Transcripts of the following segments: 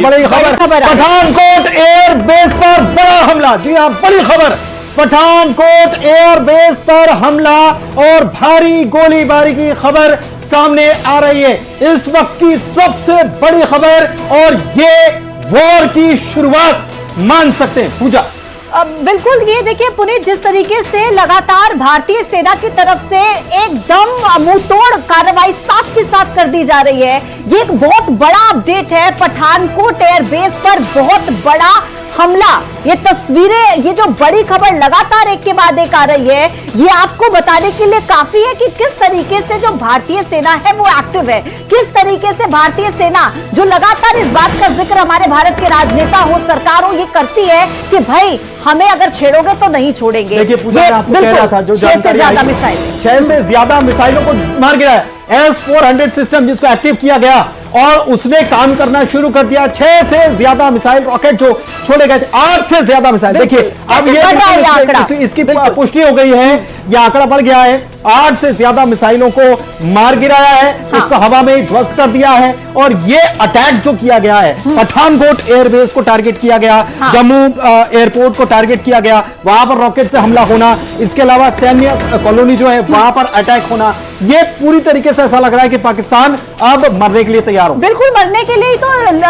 बड़ी खबर, Pathankot air base पर बड़ा हमला। जी हां, बड़ी खबर, पठानकोट एयर बेस पर हमला और भारी गोलीबारी की खबर सामने आ रही है। इस वक्त की सबसे बड़ी खबर, और ये वॉर की शुरुआत मान सकते हैं। पूजा, बिल्कुल, ये देखिए पुनीत, जिस तरीके से लगातार भारतीय सेना की तरफ से एकदम मुंहतोड़ कार्रवाई साथ के साथ कर दी जा रही है, ये एक बहुत बड़ा अपडेट है। पठानकोट एयरबेस पर बहुत बड़ा हमला, ये तस्वीरें, ये जो बड़ी खबर लगातार एक के बाद एक आ रही है, ये आपको बताने के लिए काफी है कि किस तरीके से जो भारतीय सेना है वो एक्टिव है, किस तरीके से भारतीय सेना जो लगातार इस बात का जिक्र हमारे भारत के राजनेता हो, सरकार हो, ये करती है कि भाई हमें अगर छेड़ोगे तो नहीं छोड़ेंगे। देखिए पूजा, मैं आपको कह रहा था, जो 6 से ज्यादा मिसाइल, 6 से ज्यादा मिसाइलों को मार गिराया। S-400 सिस्टम जिसको एक्टिव किया गया और उसने काम करना शुरू कर दिया। 6 से ज्यादा मिसाइल रॉकेट जो छोड़े गए थे, 8 से ज्यादा मिसाइल। देखिए अब ये इसकी पुष्टि हो गई है, यह आंकड़ा बढ़ गया है। 8 से ज्यादा मिसाइलों को मार गिराया है, इसको हवा में ही ध्वस्त कर दिया है। और ये अटैक जो किया गया है, पठानकोट एयरबेस को टारगेट किया गया, जम्मू एयरपोर्ट को टारगेट किया गया, वहां पर रॉकेट से हमला होना, इसके अलावा सैन्य कॉलोनी जो है वहां पर अटैक होना, ये पूरी तरीके से ऐसा लग रहा है कि पाकिस्तान अब मरने के लिए तैयार हो। बिल्कुल, मरने के लिए ही तो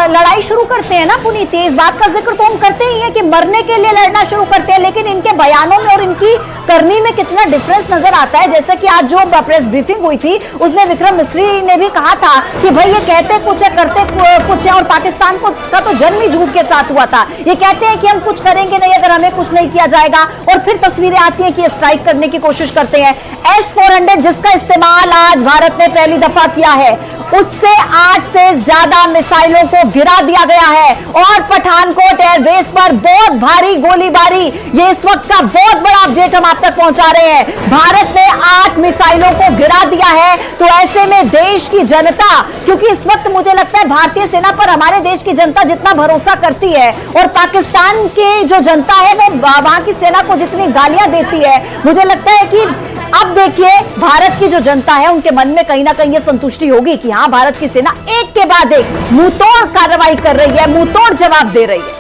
लड़ाई शुरू करते हैं ना पुनीत। इस बात का जिक्र तो हम करते ही हैं कि मरने के लिए लड़ना शुरू करते हैं, लेकिन इनके बयानों में और इनकी करनी में कितना डिफरेंस नजर आता है। जैसे कि आज जो प्रेस ब्रीफिंग हुई थी, उसमें विक्रम मिस्री ने भी कहा था कि भाई ये कहते कुछ है, करते कुछ है, और पाकिस्तान का तो जन्म ही झूठ के साथ हुआ था। ये कहते हैं कि हम कुछ करेंगे नहीं अगर हमें कुछ नहीं किया जाएगा, और फिर तस्वीरें आती हैं कि स्ट्राइक करने की कोशिश करते हैं। S-400 जिसका इस्तेमाल आज भारत ने पहली दफा किया है, उससे 8 से ज्यादा मिसाइलों को गिरा दिया गया है। और पठानकोट एयरबेस पर बहुत भारी गोलीबारी, ये इस वक्त का बहुत बड़ा अपडेट हम आप तक पहुंचा रहे हैं। भारत ने 8 मिसाइलों को गिरा दिया है। तो ऐसे में देश की जनता, क्योंकि इस वक्त मुझे लगता है भारतीय सेना पर हमारे देश की जनता जितना भरोसा करती है, और पाकिस्तान की जो जनता है वो वहां की सेना को जितनी गालियां देती है, मुझे लगता है कि अब देखिए भारत की जो जनता है उनके मन में कहीं ना कहीं ये संतुष्टि होगी कि हाँ, भारत की सेना एक के बाद एक मुंहतोड़ कार्रवाई कर रही है, मुंहतोड़ जवाब दे रही है।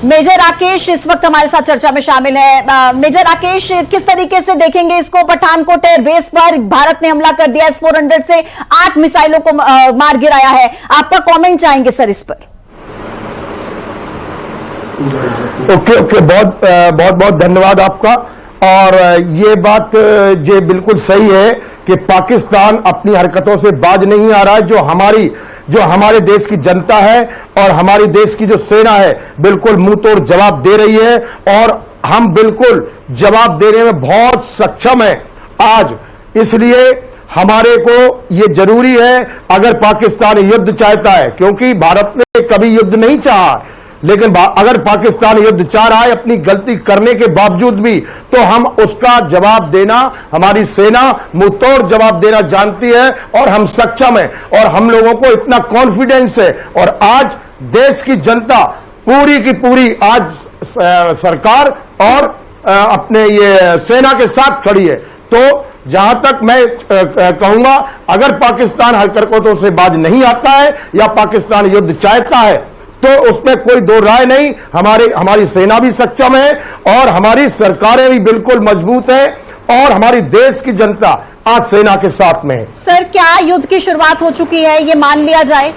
मेजर राकेश इस वक्त हमारे साथ चर्चा में शामिल है। मेजर राकेश, किस तरीके से देखेंगे इसको? पठानकोट एयरबेस पर भारत ने हमला कर दिया, S-400 से 8 मिसाइलों को मार गिराया है, आपका कमेंट चाहेंगे सर इस पर? ओके, बहुत धन्यवाद आपका। और ये बात ये बिल्कुल सही है कि पाकिस्तान अपनी हरकतों से बाज नहीं आ रहा है। जो हमारे देश की जनता है और हमारी देश की जो सेना है, बिल्कुल मुंह तोड़ जवाब दे रही है, और हम बिल्कुल जवाब देने में बहुत सक्षम है आज। इसलिए हमारे को ये जरूरी है, अगर पाकिस्तान युद्ध चाहता है, क्योंकि भारत ने कभी युद्ध नहीं चाहा, लेकिन अगर पाकिस्तान युद्ध चाह रहा है अपनी गलती करने के बावजूद भी, तो हम उसका जवाब देना, हमारी सेना मुंहतोड़ जवाब देना जानती है, और हम सक्षम है, और हम लोगों को इतना कॉन्फिडेंस है। और आज देश की जनता पूरी की पूरी आज सरकार और अपने ये सेना के साथ खड़ी है। तो जहां तक मैं कहूंगा, अगर पाकिस्तान हरकतों से बाज नहीं आता है या पाकिस्तान युद्ध चाहता है, तो उसमें कोई दो राय नहीं। हमारी सेना भी सक्षम है और हमारी सरकारें भी बिल्कुल मजबूत है, और हमारी देश की जनता आज सेना के साथ में है। सर, क्या युद्ध की शुरुआत हो चुकी है, ये मान लिया जाए?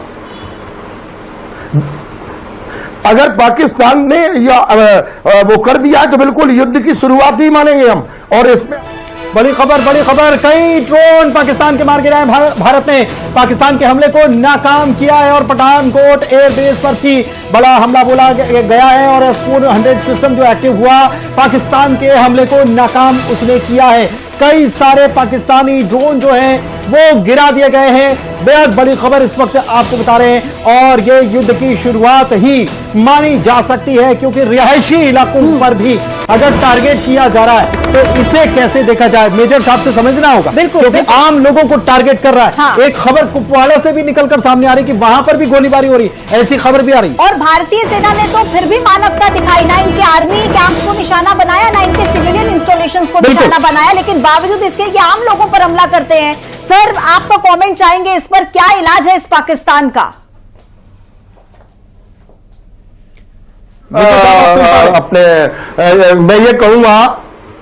अगर पाकिस्तान ने या वो कर दिया है तो बिल्कुल युद्ध की शुरुआत ही मानेंगे हम। और इसमें बड़ी खबर, कई ड्रोन पाकिस्तान के मार गिराए। भारत ने पाकिस्तान के हमले को नाकाम किया है, और पठानकोट एयरबेस पर भी बड़ा हमला बोला गया है, और S-400 सिस्टम जो एक्टिव हुआ, पाकिस्तान के हमले को नाकाम उसने किया है। कई सारे पाकिस्तानी ड्रोन जो हैं वो गिरा दिए गए हैं। बेहद बड़ी खबर इस वक्त आपको बता रहे हैं, और ये युद्ध की शुरुआत ही मानी जा सकती है, क्योंकि रिहायशी इलाकों पर भी अगर टारगेट किया जा रहा है तो इसे कैसे देखा जाए, मेजर साहब से समझना होगा, क्योंकि आम लोगों को टारगेट कर रहा है। हाँ। एक खबर कुपवाड़ा से भी निकलकर सामने आ रही कि वहां पर भी गोलीबारी हो रही, ऐसी खबर भी आ रही। और भारतीय सेना ने तो फिर भी मानवता दिखाई, ना इनके आर्मी कैंप्स को निशाना बनाया, ना इनके सिविलियन इंस्टॉलेशंस को निशाना बनाया, लेकिन बावजूद इसके कि आम लोगों पर हमला करते हैं। सर, आपका कमेंट चाहेंगे इस पर, क्या इलाज है इस पाकिस्तान का? मैं ये कहूंगा,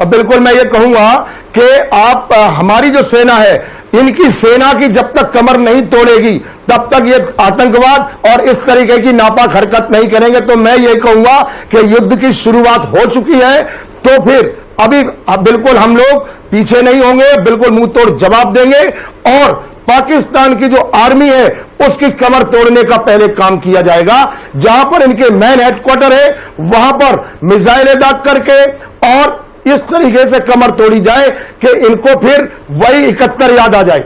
बिल्कुल मैं ये कहूंगा कि आप हमारी जो सेना है, इनकी सेना की जब तक कमर नहीं तोड़ेगी तब तक ये आतंकवाद और इस तरीके की नापाक हरकत नहीं करेंगे। तो मैं ये कहूंगा कि युद्ध की शुरुआत हो चुकी है, तो फिर अभी बिल्कुल हम लोग पीछे नहीं होंगे, बिल्कुल मुंह तोड़ जवाब देंगे और पाकिस्तान की जो आर्मी है उसकी कमर तोड़ने का पहले काम किया जाएगा। जहां पर इनके मैन हेडक्वार्टर है वहां पर मिसाइलें दाग करके और इस तरीके से कमर तोड़ी जाए कि इनको फिर वही 71 याद आ जाए।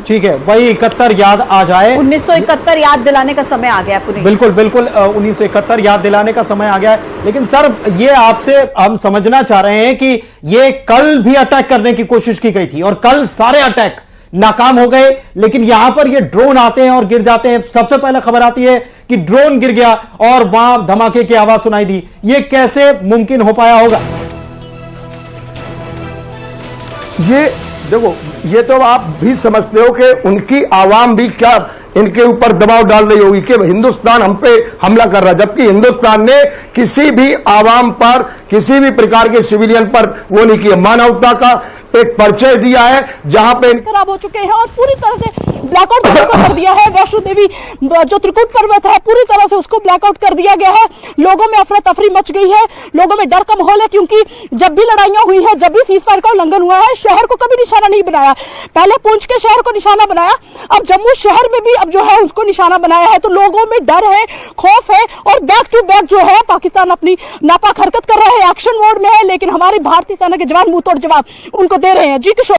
ठीक है, वही 71 याद आ जाए। 1971 याद दिलाने का समय आ गया पुनीत। बिल्कुल बिल्कुल 1971 याद दिलाने का समय आ गया है। लेकिन सर, ये आपसे हम समझना चाह रहे हैं कि ये कल भी अटैक करने की कोशिश की गई थी और कल सारे अटैक नाकाम हो गए, लेकिन यहां पर ये ड्रोन आते हैं और गिर जाते हैं। सबसे पहले खबर आती है कि ड्रोन गिर गया और वहां धमाके की आवाज सुनाई दी। ये कैसे मुमकिन हो पाया होगा? ये देखो, ये तो आप भी समझते हो कि उनकी आवाम भी क्या इनके ऊपर दबाव डाल रही होगी कि हिंदुस्तान हम पे हमला कर रहा है, जबकि हिंदुस्तान ने किसी भी आवाम पर, किसी भी प्रकार के सिविलियन पर वो नहीं किया। मानवता का एक परिचय दिया है जहां पे खराब हो चुके हैं और पूरी तरह से ब्लैकआउट कर दिया है। वैष्णो देवी जो त्रिकुट पर्वत है पूरी तरह से उसको ब्लैकआउट कर दिया गया है। लोगों में अफरा तफरी मच गई है, लोगों में डर का माहौल है, क्योंकि जब भी लड़ाइयां हुई है, जब भी सीज़फायर का उल्लंघन हुआ है, शहर को कभी निशाना नहीं बनाया। पहले पुंछ के शहर को निशाना बनाया, अब जम्मू शहर में भी अब जो है उसको निशाना बनाया है। तो लोगों में डर है, खौफ है और बैक टू बैक जो है पाकिस्तान अपनी नापाक हरकत कर रहा है, एक्शन मोड में है। लेकिन हमारी भारतीय सेना के जवान मुंह तोड़ जवाब उनको दे रहे हैं। जी किशोर।